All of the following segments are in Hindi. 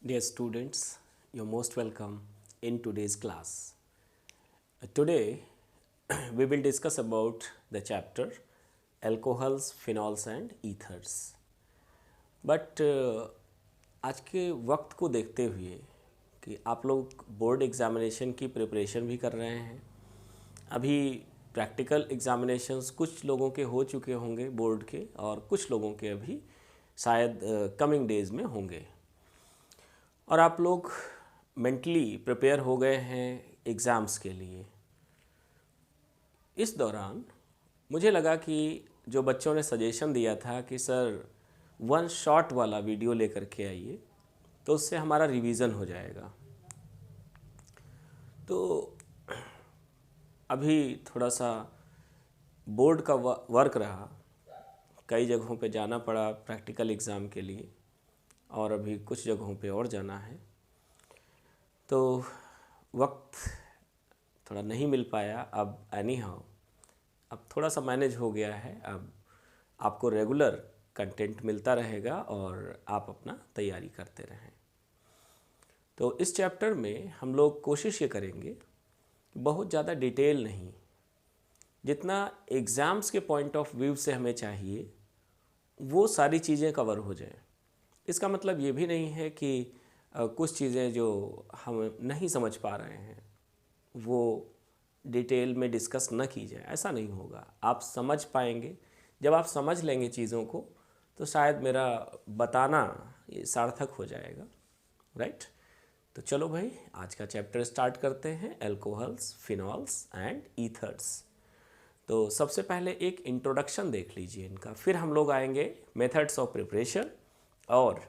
Dear students, you're most welcome in today's class. Today we will discuss about the chapter alcohols, phenols and ethers. But आज के वक्त को देखते हुए कि आप लोग बोर्ड एग्ज़ामिनेशन की प्रिपरेशन भी कर रहे हैं, अभी प्रैक्टिकल एग्ज़ामिनेशंस कुछ लोगों के हो चुके होंगे बोर्ड के और कुछ लोगों के अभी शायद कमिंग डेज़ में होंगे और आप लोग मेंटली प्रिपेयर हो गए हैं एग्ज़ाम्स के लिए। इस दौरान मुझे लगा कि जो बच्चों ने सजेशन दिया था कि सर वन शॉट वाला वीडियो लेकर के आइए तो उससे हमारा रिवीज़न हो जाएगा। तो अभी थोड़ा सा बोर्ड का वर्क रहा, कई जगहों पे जाना पड़ा प्रैक्टिकल एग्ज़ाम के लिए और अभी कुछ जगहों पे और जाना है, तो वक्त थोड़ा नहीं मिल पाया। अब एनी हाउ अब थोड़ा सा मैनेज हो गया है। अब आपको रेगुलर कंटेंट मिलता रहेगा और आप अपना तैयारी करते रहें। तो इस चैप्टर में हम लोग कोशिश ये करेंगे कि बहुत ज़्यादा डिटेल नहीं, जितना एग्ज़ाम्स के पॉइंट ऑफ व्यू से हमें चाहिए वो सारी चीज़ें कवर हो जाएं। इसका मतलब ये भी नहीं है कि कुछ चीज़ें जो हम नहीं समझ पा रहे हैं वो डिटेल में डिस्कस न की जाए, ऐसा नहीं होगा। आप समझ पाएंगे, जब आप समझ लेंगे चीज़ों को तो शायद मेरा बताना ये सार्थक हो जाएगा, राइट। तो चलो भाई आज का चैप्टर स्टार्ट करते हैं, अल्कोहल्स, फिनॉल्स एंड ईथर्स। तो सबसे पहले एक इंट्रोडक्शन देख लीजिए इनका, फिर हम लोग आएंगे मेथड्स ऑफ प्रिपरेशन और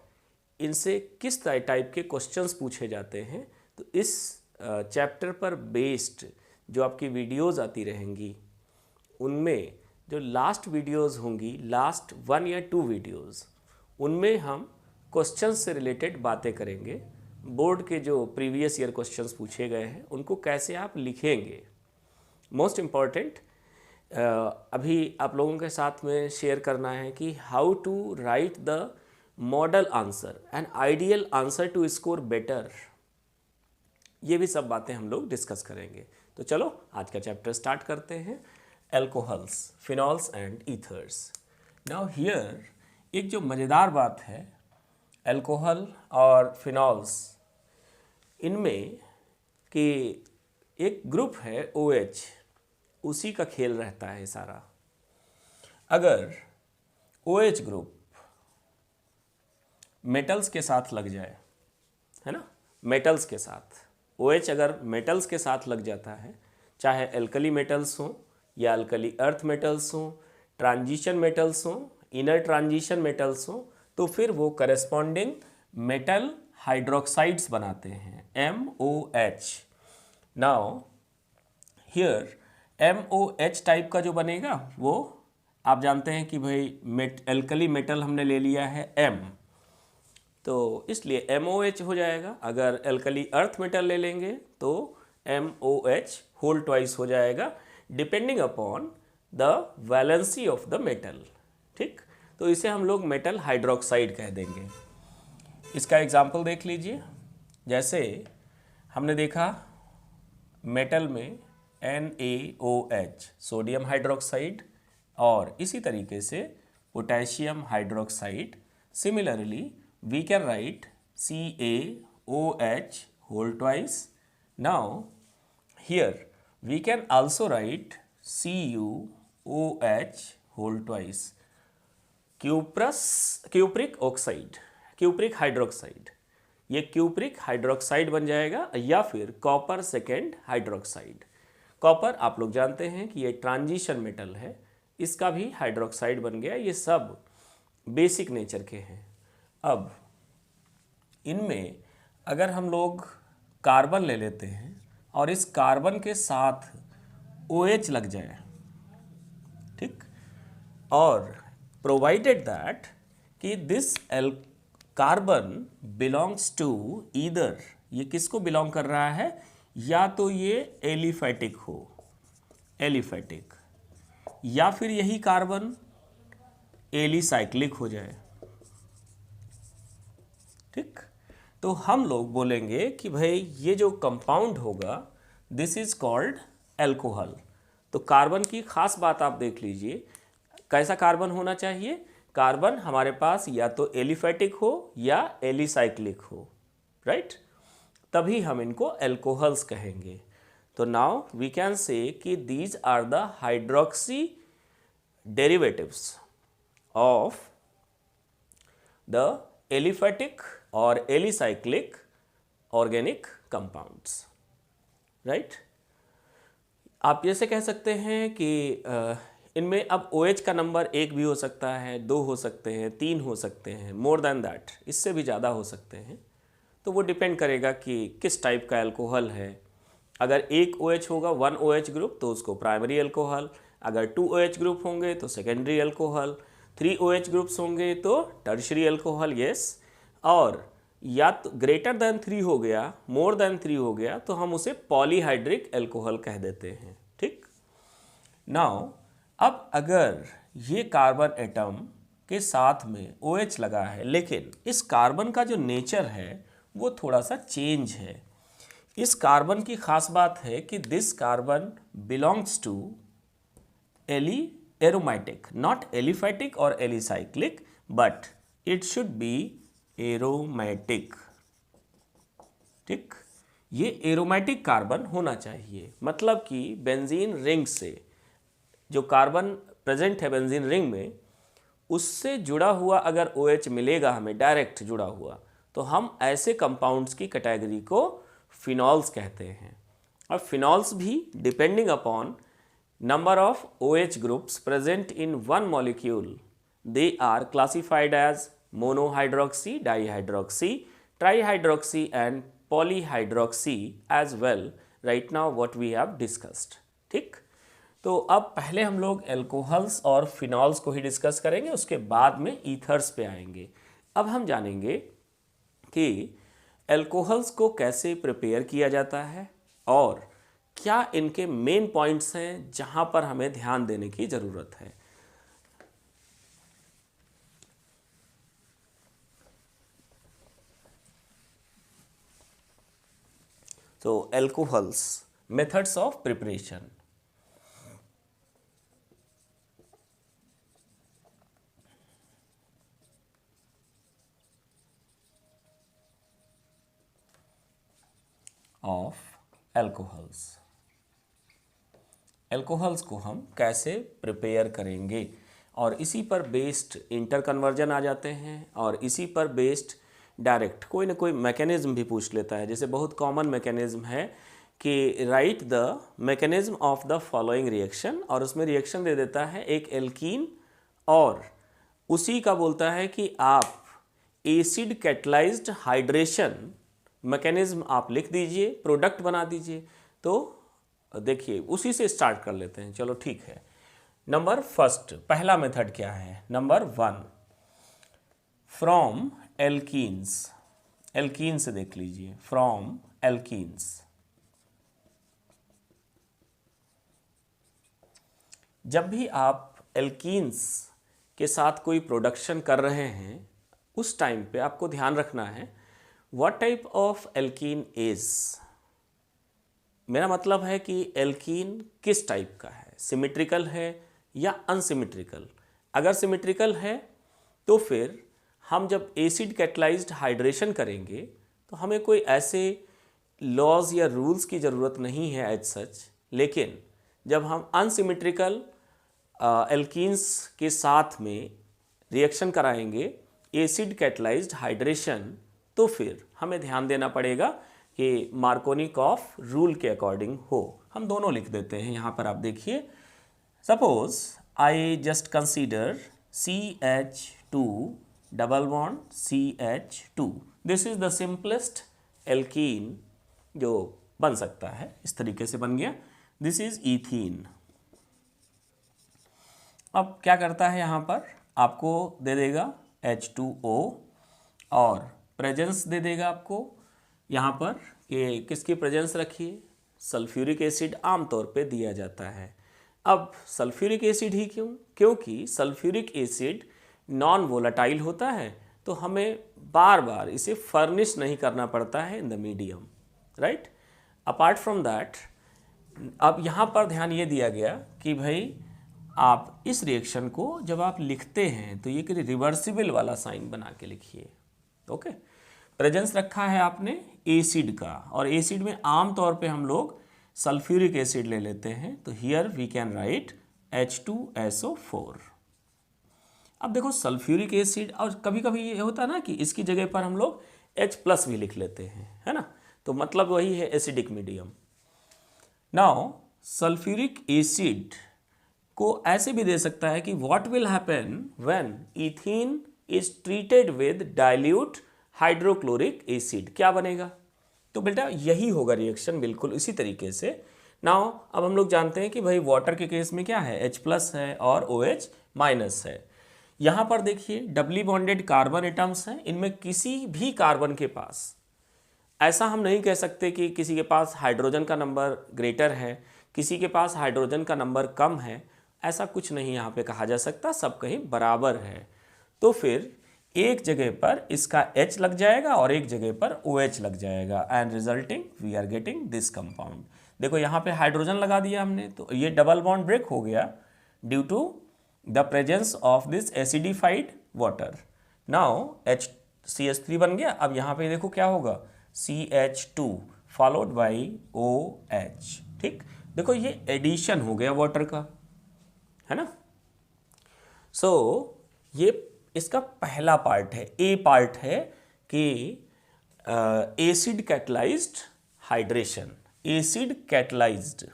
इनसे किस टाइप के क्वेश्चंस पूछे जाते हैं। तो इस चैप्टर पर बेस्ड जो आपकी वीडियोस आती रहेंगी उनमें जो लास्ट वीडियोस होंगी, लास्ट 1 या 2 वीडियोस, उनमें हम क्वेश्चंस से रिलेटेड बातें करेंगे। बोर्ड के जो प्रीवियस ईयर क्वेश्चंस पूछे गए हैं उनको कैसे आप लिखेंगे, मोस्ट इम्पॉर्टेंट अभी आप लोगों के साथ में शेयर करना है कि how to write the model answer and ideal answer to score better. ये भी सब बातें हम लोग डिस्कस करेंगे। तो चलो आज का चैप्टर स्टार्ट करते हैं, alcohols, phenols and ethers. Now here एक जो मज़ेदार बात है, अल्कोहल और फिनॉल्स, इनमें कि एक ग्रुप है OH, उसी का खेल रहता है सारा। अगर OH ग्रुप मेटल्स के साथ लग जाए, है ना, मेटल्स के साथ OH अगर मेटल्स के साथ लग जाता है, चाहे अल्कली मेटल्स हों या अल्कली अर्थ मेटल्स हों, ट्रांजिशन मेटल्स हों, इनर ट्रांजिशन मेटल्स हों, तो फिर वो करेस्पॉन्डिंग मेटल हाइड्रोक्साइड्स बनाते हैं, MOH। Now here MOH type का जो बनेगा वो आप जानते हैं कि भाई अल्कली मेटल हमने ले लिया है M, तो इसलिए MOH हो जाएगा। अगर अल्कली अर्थ मेटल ले लेंगे तो MOH होल ट्वाइस हो जाएगा, depending upon the valency of the metal, ठीक। तो इसे हम लोग मेटल हाइड्रोक्साइड कह देंगे। इसका एग्जाम्पल देख लीजिए, जैसे हमने देखा मेटल में NaOH सोडियम हाइड्रोक्साइड और इसी तरीके से potassium hydroxide. Similarly we can write CaOH whole twice. Now here we can also write CuOH whole twice. Cupric oxide, cupric hydroxide, ये क्यूप्रिक हाइड्रोक्साइड बन जाएगा, या फिर कॉपर सेकेंड हाइड्रोक्साइड। कॉपर आप लोग जानते हैं कि ये ट्रांजिशन मेटल है, इसका भी हाइड्रोक्साइड बन गया। ये सब बेसिक नेचर के हैं। अब इनमें अगर हम लोग कार्बन ले लेते हैं और इस कार्बन के साथ OH लग जाए, ठीक, और प्रोवाइडेड दैट कि this carbon belongs to either, ये किसको बिलोंग कर रहा है, या तो ये एलिफेटिक हो, एलिफेटिक, या फिर यही कार्बन एलिसाइक्लिक हो जाए, ठीक। तो हम लोग बोलेंगे कि भाई ये जो कंपाउंड होगा दिस इज कॉल्ड एल्कोहल। तो कार्बन की खास बात आप देख लीजिए, कैसा कार्बन होना चाहिए। कार्बन हमारे पास या तो एलिफेटिक हो या एलिसाइक्लिक हो, राइट, तभी हम इनको एल्कोहल्स कहेंगे। तो नाउ वी कैन से कि these are the hydroxy derivatives of the aliphatic और एलिसाइक्लिक ऑर्गेनिक कंपाउंड्स, राइट। आप जैसे कह सकते हैं कि इनमें अब OH का नंबर 1 भी हो सकता है, 2 हो सकते हैं, 3 हो सकते हैं, मोर देन दैट, इससे भी ज़्यादा हो सकते हैं। तो वो डिपेंड करेगा कि किस टाइप का अल्कोहल है। अगर एक OH होगा 1 OH ग्रुप तो उसको प्राइमरी अल्कोहल, अगर 2 OH ग्रुप होंगे तो सेकेंडरी अल्कोहल, 3 OH ग्रुप्स होंगे तो टर्शरी अल्कोहल, यस। और या तो ग्रेटर देन 3 हो गया, मोर देन 3 हो गया तो हम उसे पॉलीहाइड्रिक अल्कोहल कह देते हैं, ठीक। नाउ अब अगर ये कार्बन एटम के साथ में OH लगा है, लेकिन इस कार्बन का जो नेचर है वो थोड़ा सा चेंज है। इस कार्बन की खास बात है कि this carbon belongs to aromatic, not aliphatic और alicyclic, but it should be aromatic, ठीक। ये एरोमेटिक कार्बन होना चाहिए, मतलब कि बेंजीन रिंग से जो कार्बन प्रेजेंट है बेंजीन रिंग में, उससे जुड़ा हुआ अगर OH मिलेगा हमें डायरेक्ट जुड़ा हुआ, तो हम ऐसे कंपाउंड्स की कैटेगरी को फिनॉल्स कहते हैं। और फिनॉल्स भी depending upon number of OH groups present in one molecule, they are classified as monohydroxy, dihydroxy, trihydroxy and polyhydroxy as well, right now what we have discussed, ठीक। तो अब पहले हम लोग एल्कोहल्स और फिनॉल्स को ही डिस्कस करेंगे, उसके बाद में ईथर्स पे आएंगे। अब हम जानेंगे कि एल्कोहल्स को कैसे प्रिपेयर किया जाता है और क्या इनके मेन पॉइंट्स हैं जहां पर हमें ध्यान देने की ज़रूरत है। तो alcohols, methods of preparation. Of alcohols, alcohols को हम कैसे प्रिपेयर करेंगे, और इसी पर बेस्ड इंटर कन्वर्जन आ जाते हैं, और इसी पर बेस्ड डायरेक्ट कोई ना कोई मैकेनिज्म भी पूछ लेता है। जैसे बहुत कॉमन मैकेनिज्म है कि right the mechanism of the following reaction, और उसमें रिएक्शन दे देता है एक एल्कीन, और उसी का बोलता है कि आप एसिड कैटलाइज्ड हाइड्रेशन मैकेनिज्म आप लिख दीजिए, प्रोडक्ट बना दीजिए। तो देखिए उसी से स्टार्ट कर लेते हैं, चलो ठीक है। नंबर फर्स्ट, पहला मेथड क्या है, नंबर 1, फ्रॉम एल्कीन्स। एल्कीन से देख लीजिए, फ्रॉम एल्कीन्स। जब भी आप एल्कीन्स के साथ कोई प्रोडक्शन कर रहे हैं उस टाइम पे आपको ध्यान रखना है what type of alkene is. मेरा मतलब है कि एल्कीन किस टाइप का है, सिमेट्रिकल है या अनसिमेट्रिकल। अगर सिमेट्रिकल है तो फिर हम जब एसिड कैटलाइज्ड हाइड्रेशन करेंगे तो हमें कोई ऐसे लॉज या रूल्स की ज़रूरत नहीं है एज सच। लेकिन जब हम अनसिमेट्रिकल एल्कीन्स के साथ में रिएक्शन कराएंगे एसिड कैटलाइज्ड हाइड्रेशन, तो फिर हमें ध्यान देना पड़ेगा कि मार्कोनिकॉफ रूल के अकॉर्डिंग हो। हम दोनों लिख देते हैं यहाँ पर, आप देखिए। Suppose I just consider CH2 double bond CH2, this is the simplest alkene जो बन सकता है। इस तरीके से बन गया, दिस इज ईथीन। अब क्या करता है, यहाँ पर आपको दे देगा H2O और प्रेजेंस दे देगा आपको यहाँ पर। ये किसकी प्रेजेंस रखिए, सल्फ्यूरिक एसिड आमतौर पे दिया जाता है। अब सल्फ्यूरिक एसिड ही क्यों, क्योंकि सल्फ्यूरिक एसिड नॉन वोलेटाइल होता है, तो हमें बार बार इसे फर्निश नहीं करना पड़ता है in the medium, right. Apart from that, अब यहाँ पर ध्यान ये दिया गया कि भाई आप इस रिएक्शन को जब आप लिखते हैं तो ये कि रिवर्सिबल वाला साइन बना के लिखिए, ओके। प्रेजेंस रखा है आपने एसिड का, और एसिड में आम तौर पे हम लोग सल्फ्यूरिक एसिड ले लेते हैं, तो here we can write H2SO4। अब देखो सल्फ्यूरिक एसिड, और कभी कभी ये होता है ना कि इसकी जगह पर हम लोग H+ भी लिख लेते हैं, है ना, तो मतलब वही है acidic medium. Now sulphuric acid को ऐसे भी दे सकता है कि what will happen when ethene is treated with dilute hydrochloric acid, क्या बनेगा? तो बेटा यही होगा रिएक्शन, बिल्कुल इसी तरीके से। नाउ अब हम लोग जानते हैं कि भाई वाटर के केस में क्या है, H+ है और OH- है। यहाँ पर देखिए डबली बॉन्डेड कार्बन एटम्स हैं, इनमें किसी भी कार्बन के पास ऐसा हम नहीं कह सकते कि किसी के पास हाइड्रोजन का नंबर ग्रेटर है, किसी के पास हाइड्रोजन का नंबर कम है, ऐसा कुछ नहीं यहाँ पे कहा जा सकता, सब कहीं बराबर है। तो फिर एक जगह पर इसका H लग जाएगा और एक जगह पर OH लग जाएगा, and resulting we are getting this compound. देखो यहाँ पे हाइड्रोजन लगा दिया हमने, तो ये डबल बॉन्ड ब्रेक हो गया due to the presence of this acidified water. Now CH3 बन गया। अब यहाँ पे देखो क्या होगा, CH2 फॉलोड बाई OH, ठीक। देखो ये एडिशन हो गया वाटर का, है ना। सो ये इसका पहला पार्ट है, ए पार्ट है कि acid catalysed hydration, acid catalysed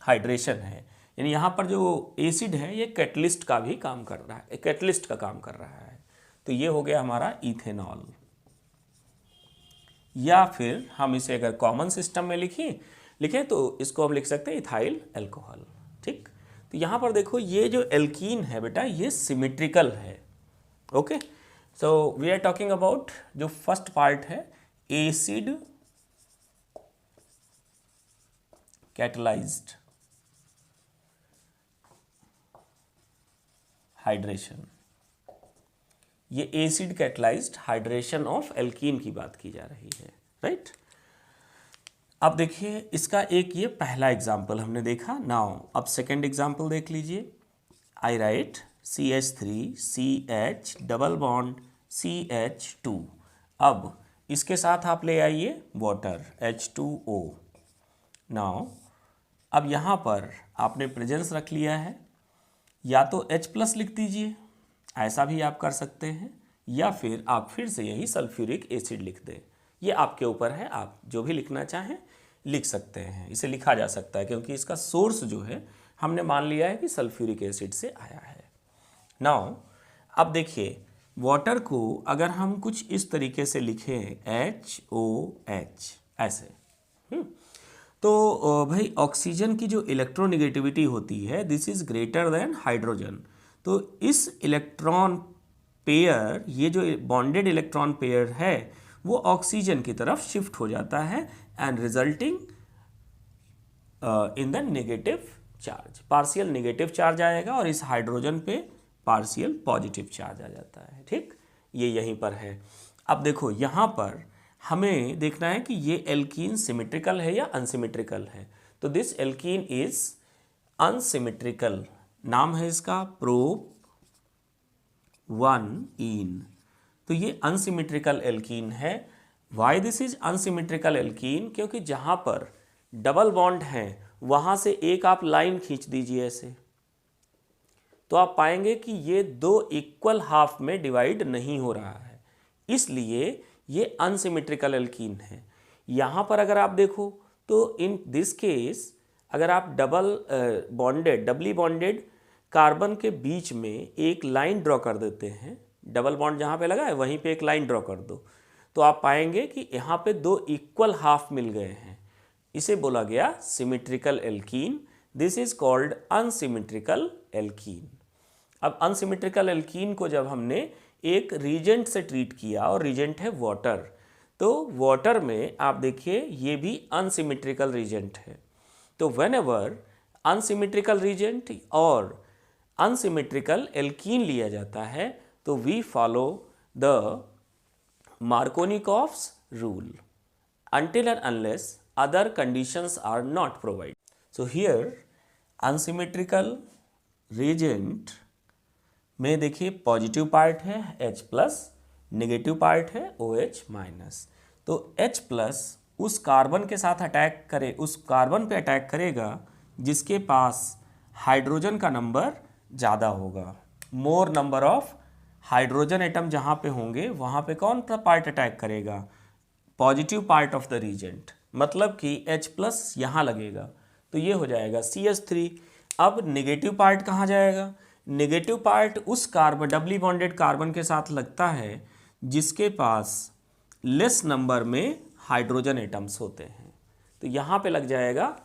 hydration है, यानी यहाँ पर जो एसिड है ये कैटलिस्ट का भी काम कर रहा है, कैटलिस्ट का काम कर रहा है। तो ये हो गया हमारा इथेनॉल, या फिर हम इसे अगर कॉमन सिस्टम में लिखें तो इसको हम लिख सकते हैं इथाइल अल्कोहल, ठीक। तो यहाँ पर देखो ये जो एल्कीन है बेटा ये सिमेट्रिकल है, okay. So we are talking about जो फर्स्ट पार्ट है एसिड कैटलाइज्ड हाइड्रेशन, ये acid catalysed hydration of alkene की बात की जा रही है, राइट। अब देखिए इसका एक ये पहला एग्जाम्पल हमने देखा। नाउ अब सेकेंड एग्जाम्पल देख लीजिए। I write CH3CH double bond CH2। अब इसके साथ आप ले आइए वाटर H2O। नाउ अब यहाँ पर आपने प्रेजेंस रख लिया है, या तो H+ लिख दीजिए, ऐसा भी आप कर सकते हैं, या फिर आप फिर से यही सल्फ्यूरिक एसिड लिख दें, ये आपके ऊपर है, आप जो भी लिखना चाहें लिख सकते हैं, इसे लिखा जा सकता है क्योंकि इसका सोर्स जो है हमने मान लिया है कि सल्फ्यूरिक एसिड से आया है। नाउ अब देखिए वाटर को अगर हम कुछ इस तरीके से लिखें HOH ऐसे, तो भाई ऑक्सीजन की जो इलेक्ट्रोनेगेटिविटी होती है this is greater than hydrogen, तो इस इलेक्ट्रॉन पेयर, ये जो बॉन्डेड इलेक्ट्रॉन पेयर है वो ऑक्सीजन की तरफ शिफ्ट हो जाता है, and resulting in the negative charge, partial negative charge आएगा और इस हाइड्रोजन पे पार्शियल पॉजिटिव चार्ज आ जाता है, ठीक। ये यहीं पर है। अब देखो यहाँ पर हमें देखना है कि ये एल्कीन सिमेट्रिकल है या अनसिमेट्रिकल है, तो दिस एल्कीन इज अनसिमेट्रिकल, नाम है इसका प्रोप-1-ईन, तो ये अनसिमेट्रिकल एल्कीन है। Why this is unsymmetrical alkene, क्योंकि जहाँ पर डबल बॉन्ड है वहाँ से एक आप लाइन खींच दीजिए ऐसे, तो आप पाएंगे कि ये दो इक्वल हाफ में डिवाइड नहीं हो रहा है, इसलिए ये अनसिमेट्रिकल एल्कीन है। यहाँ पर अगर आप देखो तो इन दिस केस अगर आप डबली बॉन्डेड कार्बन के बीच में एक लाइन ड्रॉ कर देते हैं, डबल बॉन्ड जहाँ पे लगा है वहीं पे एक लाइन ड्रॉ कर दो, तो आप पाएंगे कि यहाँ पे दो इक्वल हाफ मिल गए हैं, इसे बोला गया symmetrical alkene. This is called unsymmetrical alkene. अब अनसिमेट्रिकल एल्कीन को जब हमने एक रीजेंट से ट्रीट किया, और रीजेंट है वाटर, तो वाटर में आप देखिए ये भी अनसिमेट्रिकल रीजेंट है, तो व्हेनेवर अनसिमेट्रिकल रीजेंट और अनसिमेट्रिकल एल्कीन लिया जाता है तो we follow the Markovnikov's rule until and unless other conditions are not provided. So here unsymmetrical reagent में देखिए पॉजिटिव पार्ट है H प्लस, नेगेटिव पार्ट है OH माइनस। तो H प्लस उस कार्बन के साथ अटैक करे, उस कार्बन पे अटैक करेगा जिसके पास हाइड्रोजन का नंबर ज़्यादा होगा। More number of hydrogen atom जहाँ पे होंगे वहाँ पे कौन सा पार्ट अटैक करेगा? Positive part of the reagent, मतलब कि H प्लस यहाँ लगेगा तो ये हो जाएगा CH3। अब नेगेटिव पार्ट कहाँ जाएगा? नेगेटिव पार्ट उस कार्बन डबली बॉन्डेड कार्बन के साथ लगता है जिसके पास लेस नंबर में हाइड्रोजन एटम्स होते हैं, तो यहाँ पे लग जाएगा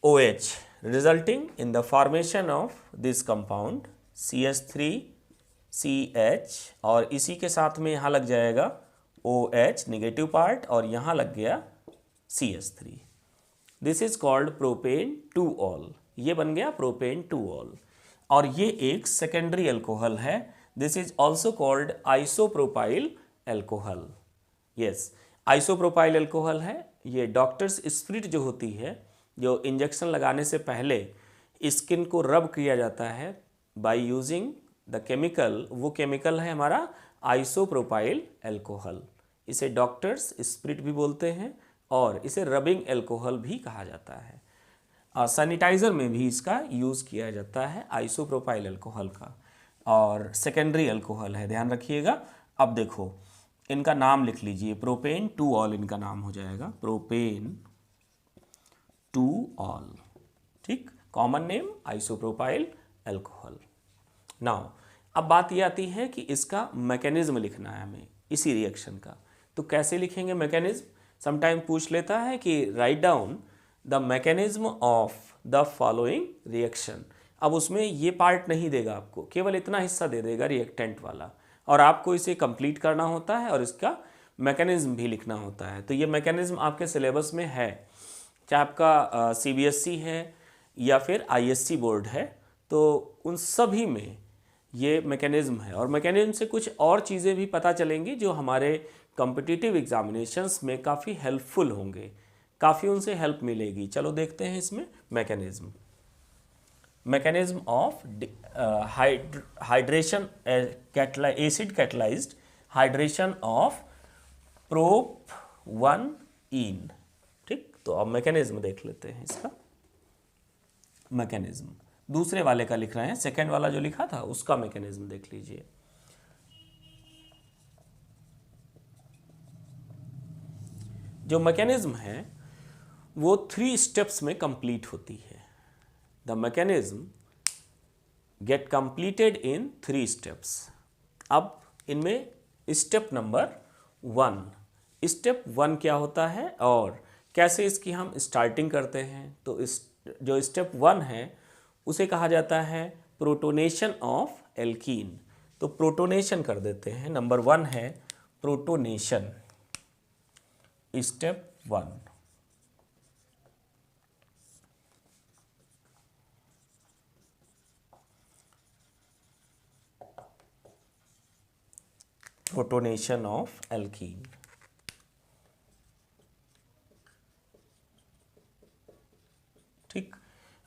OH, resulting in the formation of this compound CH3 CH, और इसी के साथ में यहाँ लग जाएगा OH नेगेटिव पार्ट और यहाँ लग गया CH3। This is called propane two ol, ये बन गया प्रोपेन 2-ऑल। और ये एक सेकेंडरी अल्कोहल है। This is also called isopropyl alcohol. Yes, isopropyl alcohol है। ये डॉक्टर्स स्पिरिट जो होती है, जो इंजेक्शन लगाने से पहले स्किन को रब किया जाता है बाय यूजिंग द केमिकल, वो केमिकल है हमारा आइसोप्रोपाइल अल्कोहल। इसे डॉक्टर्स स्पिरिट भी बोलते हैं और इसे रबिंग अल्कोहल भी कहा जाता है। और सैनिटाइज़र में भी इसका यूज़ किया जाता है आइसोप्रोपाइल अल्कोहल का, और सेकेंडरी अल्कोहल है, ध्यान रखिएगा। अब देखो इनका नाम लिख लीजिए, प्रोपेन 2-ऑल इनका नाम हो जाएगा, प्रोपेन 2-ऑल। ठीक, common name isopropyl alcohol. Now अब बात ये आती है कि इसका मैकेनिज्म लिखना है हमें इसी रिएक्शन का, तो कैसे लिखेंगे मैकेनिज्म? समटाइम पूछ लेता है कि write down the mechanism of the following reaction. अब उसमें ये पार्ट नहीं देगा आपको, केवल इतना हिस्सा दे देगा रिएक्टेंट वाला, और आपको इसे कंप्लीट करना होता है और इसका मैकेनिज्म भी लिखना होता है। तो ये मैकेनिज्म आपके सिलेबस में है, चाहे आपका CBSE है या फिर ISC बोर्ड है, तो उन सभी में ये मैकेनिज्म है। और मैकेनिज्म से कुछ और चीज़ें भी पता चलेंगी जो हमारे कॉम्पिटिटिव एग्जामिनेशंस में काफ़ी हेल्पफुल होंगे, काफ़ी उनसे हेल्प मिलेगी। चलो देखते हैं इसमें mechanism. Mechanism of hydration acid catalysed hydration of prop one ene. ठीक, तो अब मैकेनिज्म देख लेते हैं इसका। मैकेनिज्म दूसरे वाले का लिख रहे हैं, सेकेंड वाला जो लिखा था उसका मैकेनिज्म देख लीजिए। जो मैकेनिज्म है वो 3 स्टेप्स में कंप्लीट होती है। The mechanism gate completed in 3 steps. अब इनमें स्टेप नंबर 1, स्टेप 1 क्या होता है और कैसे इसकी हम स्टार्टिंग करते हैं? तो इस जो स्टेप 1 है उसे कहा जाता है प्रोटोनेशन ऑफ एल्कीन। तो प्रोटोनेशन कर देते हैं। नंबर 1 है protonation, step 1। Protonation of alkene. ठीक,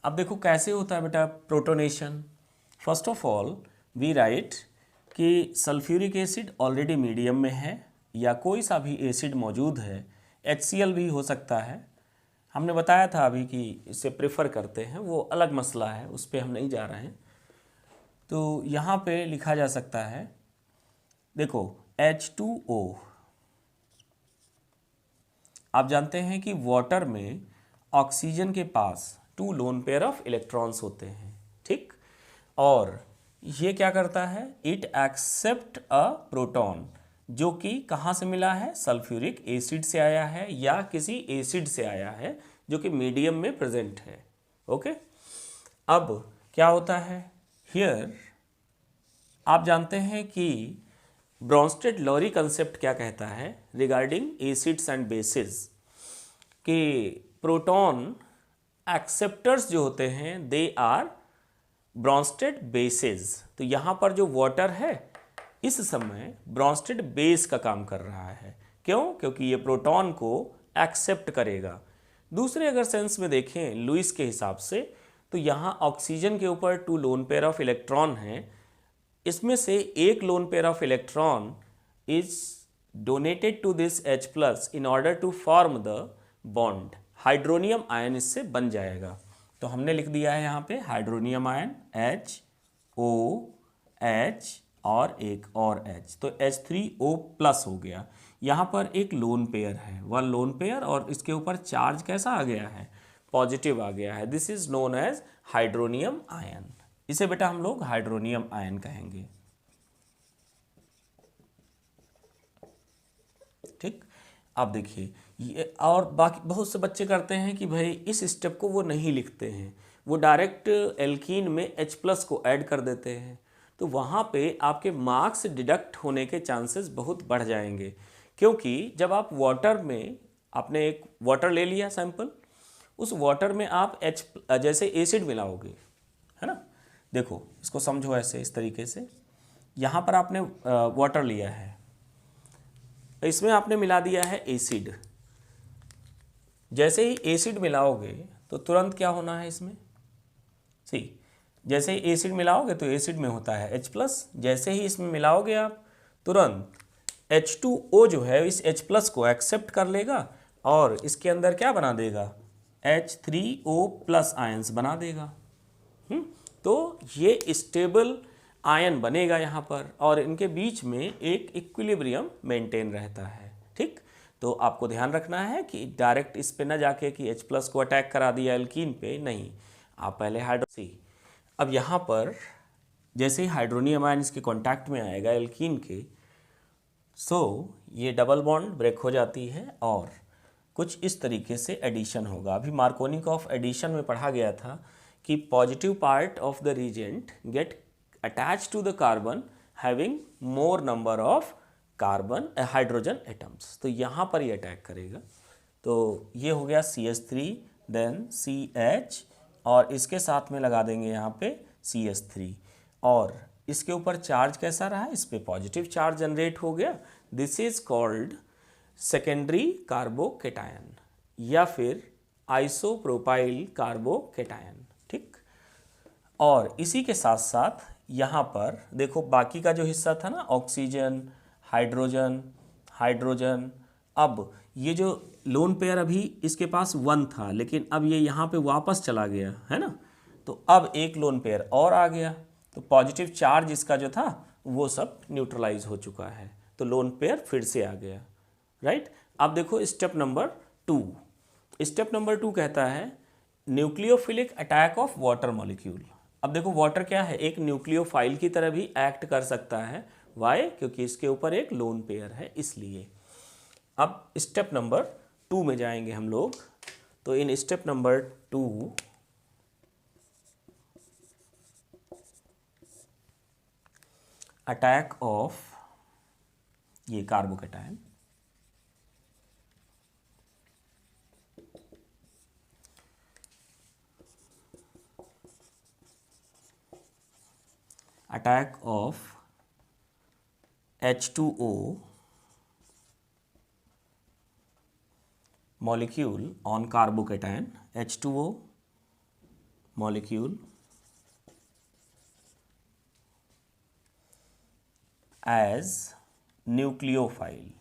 अब देखो कैसे होता है बेटा protonation. First of all we write कि सल्फ्यूरिक एसिड ऑलरेडी मीडियम में है या कोई सा भी एसिड मौजूद है, HCl भी हो सकता है। हमने बताया था अभी कि इसे प्रेफर करते हैं, वो अलग मसला है, उस पर हम नहीं जा रहे हैं। तो यहाँ पे लिखा जा सकता है, देखो H2O। आप जानते हैं कि वाटर में ऑक्सीजन के पास 2 लोन पेयर ऑफ इलेक्ट्रॉन्स होते हैं। ठीक, और ये क्या करता है? इट एक्सेप्ट अ प्रोटॉन, जो कि कहाँ से मिला है? सल्फ्यूरिक एसिड से आया है या किसी एसिड से आया है जो कि मीडियम में प्रेजेंट है। ओके, अब क्या होता है हियर? आप जानते हैं कि ब्रॉन्स्टेड-लॉरी कंसेप्ट क्या कहता है रिगार्डिंग एसिड्स एंड बेसिस, कि प्रोटॉन एक्सेप्टर्स जो होते हैं दे आर ब्रॉन्स्टेड बेसिस। तो यहाँ पर जो वाटर है इस समय ब्रोंस्टेड बेस का काम कर रहा है। क्यों? क्योंकि ये प्रोटॉन को एक्सेप्ट करेगा। दूसरे अगर सेंस में देखें लुईस के हिसाब से, तो यहाँ ऑक्सीजन के ऊपर 2 लोन पेयर ऑफ इलेक्ट्रॉन हैं। इसमें से एक lone pair of electron is donated to this H plus in order to form the bond. Hydronium ion इससे बन जाएगा। तो हमने लिख दिया है यहाँ पे हाइड्रोनियम आयन HOH और एक और H, तो H3O प्लस हो गया। यहाँ पर एक लोन पेयर है, 1 लोन पेयर, और इसके ऊपर चार्ज कैसा आ गया है? पॉजिटिव आ गया है। This is known as hydronium ion. इसे बेटा हम लोग हाइड्रोनियम आयन कहेंगे। ठीक, अब देखिए ये, और बाकी बहुत से बच्चे करते हैं कि भाई इस स्टेप को वो नहीं लिखते हैं, वो डायरेक्ट एल्कीन में H प्लस को ऐड कर देते हैं। तो वहाँ पे आपके मार्क्स डिडक्ट होने के चांसेस बहुत बढ़ जाएंगे, क्योंकि जब आप वाटर में, आपने एक वाटर ले लिया सैंपल, उस वाटर में आप H जैसे एसिड मिलाओगे, है ना। देखो इसको समझो ऐसे, इस तरीके से, यहाँ पर आपने वाटर लिया है, इसमें आपने मिला दिया है एसिड। जैसे ही एसिड मिलाओगे तो तुरंत क्या होना है इसमें? सी, जैसे ही एसिड मिलाओगे तो एसिड में होता है H प्लस, जैसे ही इसमें मिलाओगे आप तुरंत H2O जो है इस H प्लस को एक्सेप्ट कर लेगा और इसके अंदर क्या बना देगा? H3O प्लस आयंस बना देगा। तो ये स्टेबल आयन बनेगा यहाँ पर, और इनके बीच में एक इक्विलिब्रियम मेंटेन रहता है। ठीक, तो आपको ध्यान रखना है कि डायरेक्ट इस पे ना जाके कि H प्लस को अटैक करा दिया एल्कीन पे, नहीं, आप पहले हाइड्रोसी। अब यहाँ पर जैसे ही हाइड्रोनियम आयन इसके कांटेक्ट में आएगा एल्कीन के, सो ये डबल बॉन्ड ब्रेक हो जाती है और कुछ इस तरीके से एडिशन होगा। अभी मार्कोनिकॉफ एडिशन में पढ़ा गया था कि positive part of the reagent get attach to the carbon having more number of carbon hydrogen atoms. तो यहाँ पर ये अटैक करेगा। तो ये हो गया CH3, देन CH, और इसके साथ में लगा देंगे यहाँ पे CH3, और इसके ऊपर चार्ज कैसा रहा? इस पे पॉजिटिव चार्ज जनरेट हो गया। This is called secondary carbocation या फिर आइसोप्रोपाइल कार्बोकेटायन। ठीक, और इसी के साथ साथ यहाँ पर देखो बाकी का जो हिस्सा था ना, ऑक्सीजन, हाइड्रोजन, हाइड्रोजन, अब ये जो लोन पेयर अभी इसके पास 1 था, लेकिन अब ये यहाँ पे वापस चला गया है ना, तो अब एक लोन पेयर और आ गया, तो पॉजिटिव चार्ज इसका जो था वो सब न्यूट्रलाइज हो चुका है, तो लोन पेयर फिर से आ गया। राइट, अब देखो स्टेप नंबर 2। स्टेप नंबर 2 कहता है nucleophilic attack of water molecule. अब देखो वाटर क्या है? एक न्यूक्लियोफाइल की तरह भी एक्ट कर सकता है। वाई? क्योंकि इसके ऊपर एक लोन पेयर है, इसलिए। अब स्टेप नंबर 2 में जाएंगे हम लोग। तो in step number 2 attack of ये carbocation, attack of H2O molecule on carbocation, H2O molecule as nucleophile.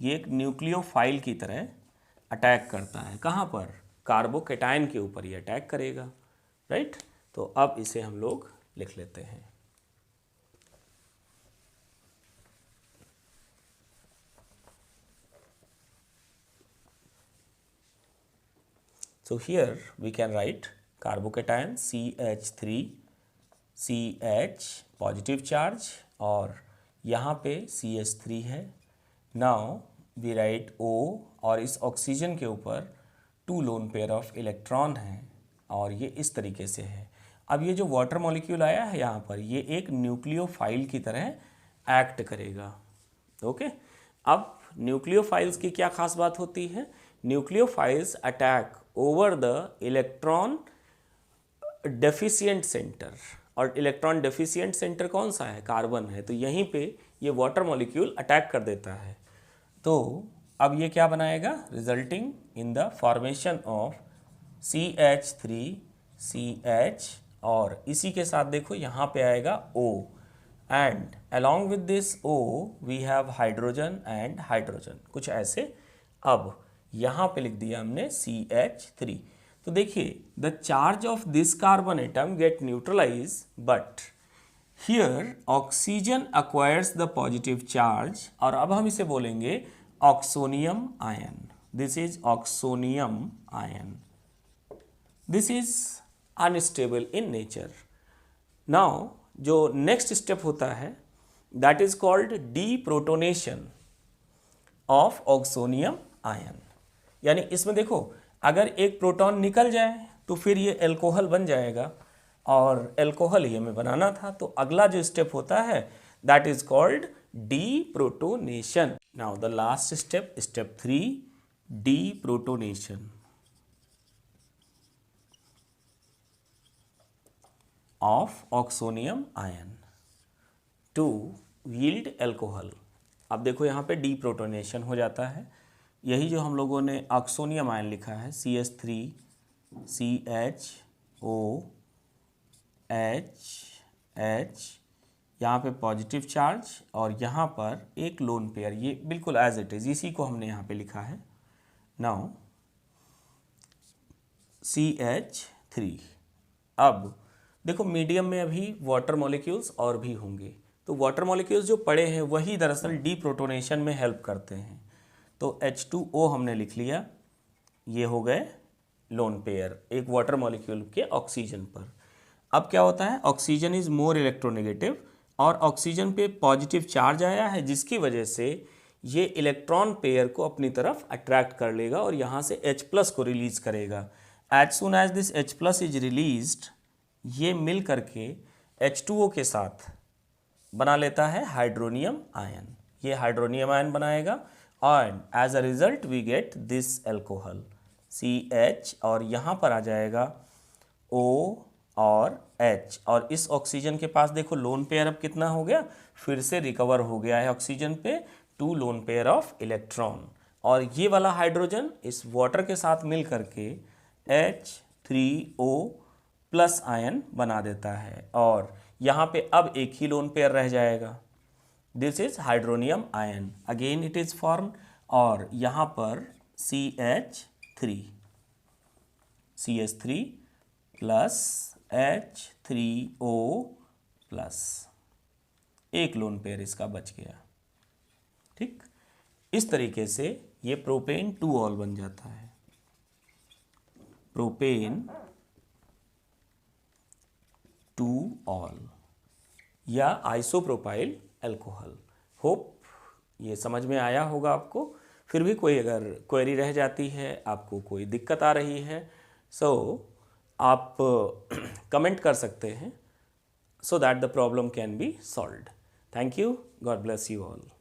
ये एक न्यूक्लियोफाइल की तरह अटैक करता है। कहाँ पर? कार्बोकेटायन के ऊपर ये अटैक करेगा। राइट, तो अब इसे हम लोग लिख लेते हैं। So here we can write carbocation CH3 CH positive charge और यहाँ पे CH3 है। नाउ वी राइट O और इस ऑक्सीजन के ऊपर 2 लोन पेयर ऑफ इलेक्ट्रॉन हैं और ये इस तरीके से है। अब ये जो वाटर मॉलिक्यूल आया है यहाँ पर, ये एक न्यूक्लियोफाइल की तरह एक्ट करेगा। ओके, अब न्यूक्लियोफाइल्स की क्या खास बात होती है? Nucleophiles attack over the electron deficient centre. और इलेक्ट्रॉन डेफिशिएंट सेंटर कौन सा है, कार्बन है, तो यहीं पे ये वाटर मॉलिक्यूल अटैक कर देता है। तो अब ये क्या बनाएगा, resulting in the formation of CH3CH, और इसी के साथ देखो यहाँ पे आएगा O, and along with this O we have hydrogen and hydrogen, कुछ ऐसे। अब यहाँ पे लिख दिया हमने CH3। तो देखिए the charge of this carbon atom get neutralize, but here oxygen acquires the positive charge, और अब हम इसे बोलेंगे oxonium ion. This is oxonium ion, this is unstable in nature. Now जो नेक्स्ट स्टेप होता है that is called deprotonation of oxonium ion. यानी इसमें देखो अगर एक प्रोटॉन निकल जाए तो फिर ये एल्कोहल बन जाएगा, और एल्कोहल ही हमें बनाना था, तो अगला जो स्टेप होता है that is called deprotonation. Now the last step, step 3, deprotonation of oxonium ion to yield alcohol. अब देखो यहाँ पे डीप्रोटोनेशन हो जाता है, यही जो हम लोगों ने ऑक्सोनियम आयन लिखा है CH3CHOH, यहाँ पे पॉजिटिव चार्ज और यहाँ पर एक लोन पेयर, ये बिल्कुल एज इट इज़, इसी को हमने यहाँ पे लिखा है। Now CH3। अब देखो मीडियम में अभी वाटर मॉलिक्यूल्स और भी होंगे, तो वाटर मॉलिक्यूल्स जो पड़े हैं वही दरअसल डीप्रोटोनेशन में हेल्प करते हैं। तो H2O हमने लिख लिया, ये हो गए लोन पेयर एक वाटर मॉलिक्यूल के ऑक्सीजन पर। अब क्या होता है, ऑक्सीजन इज मोर इलेक्ट्रोनेगेटिव, और ऑक्सीजन पे पॉजिटिव चार्ज आया है जिसकी वजह से ये इलेक्ट्रॉन पेयर को अपनी तरफ अट्रैक्ट कर लेगा और यहाँ से H+ को रिलीज करेगा। As soon as this H+ is released, ये मिल करके H2O के साथ बना लेता है हाइड्रोनियम आयन, ये हाइड्रोनियम आयन बनाएगा, and as a result we get this alcohol CH, और यहाँ पर आ जाएगा O और H, और इस ऑक्सीजन के पास देखो लोन पेयर अब कितना हो गया, फिर से रिकवर हो गया है ऑक्सीजन पे 2 लोन पेयर ऑफ इलेक्ट्रॉन, और ये वाला हाइड्रोजन इस वाटर के साथ मिल करके H3O प्लस आयन बना देता है, और यहाँ पे अब एक ही लोन पेयर रह जाएगा, this is hydronium ion, again it is form, और यहाँ पर CH3 प्लस H3O प्लस, एक लोन पेयर इसका बच गया। ठीक, इस तरीके से ये प्रोपेन 2 ऑल बन जाता है, प्रोपेन 2 ऑल या आइसोप्रोपाइल अल्कोहल। होप ये समझ में आया होगा आपको। फिर भी कोई अगर क्वेरी रह जाती है, आपको कोई दिक्कत आ रही है, सो आप कमेंट कर सकते हैं, so that the problem can be solved. Thank you. God bless you all.